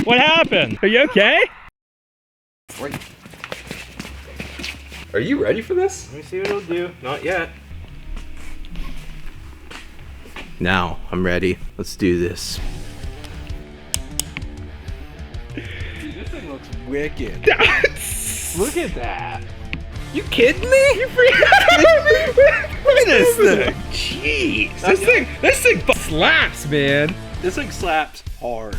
What happened? Are you okay? Wait. Are you ready for this? Let me see what it'll do. Not yet. Now, I'm ready. Let's do this. Dude, this thing looks wicked. Look at that. You kidding me? You freaking Look at this thing. Jeez. This thing slaps, man. This thing slaps hard.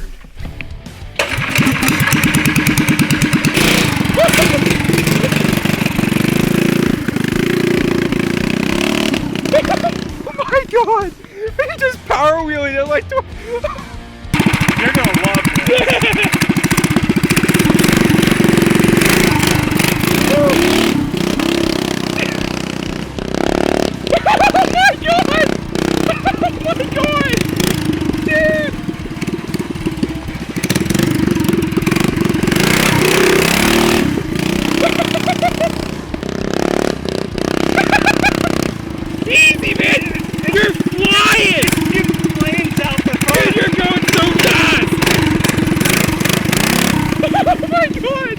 Oh my god! He just power wheeling it like. You're gonna love this. Easy, man! You're flying! You're planes out the front! Dude, you're going so fast! Oh my god!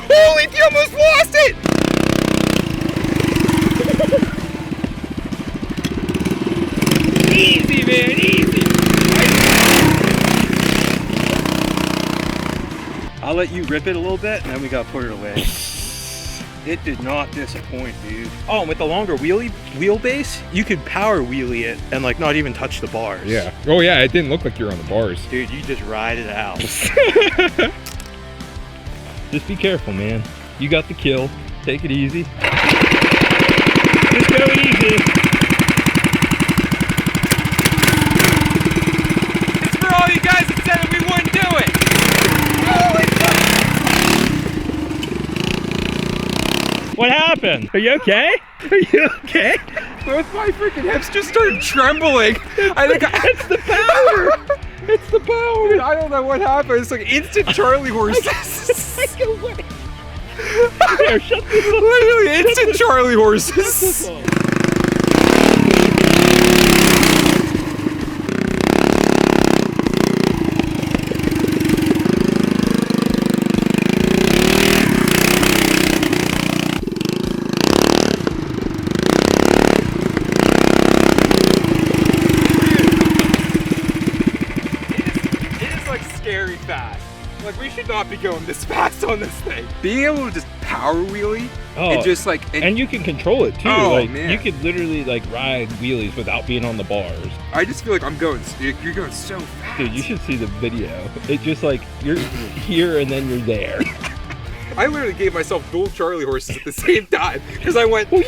Holy, you almost lost it! Easy, man, easy! I'll let you rip it a little bit, and then we gotta put it away. It did not disappoint, dude. Oh, and with the longer wheelbase, you could power wheelie it and like not even touch the bars. Yeah. Oh yeah, it didn't look like you're on the bars. Dude, you just ride it out. Just be careful, man. You got the kill. Take it easy. Just go easy. It's for all you guys that said that we wouldn't do it! What happened? Are you okay? Are you okay? Both my freaking hips just started trembling. I think It's the power! It's the power! Dude, I don't know what happened. It's like instant Charlie horses. Here, shut this off. Literally instant Charlie horses. Scary fast. Like, we should not be going this fast on this thing. Being able to just power wheelie and just like and you can control it too. Oh, like man. you could literally like ride wheelies without being on the bars. I just feel like you're going so fast. Dude, you should see the video. It just like you're here and then you're there. I literally gave myself dual Charlie horses at the same time because I went. Well,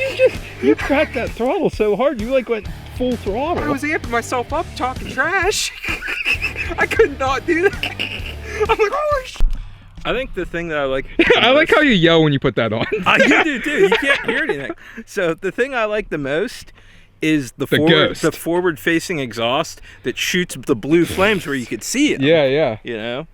you cracked that throttle so hard, you like went full throttle. I was amping myself up, talking trash. I could not do that. I'm like, holy sh. I think the thing that I like... I like how you yell when you put that on. You do too. You can't hear anything. So the thing I like the most is the Ghost. forward-facing exhaust that shoots the blue flames where you could see it. Yeah, yeah. You know?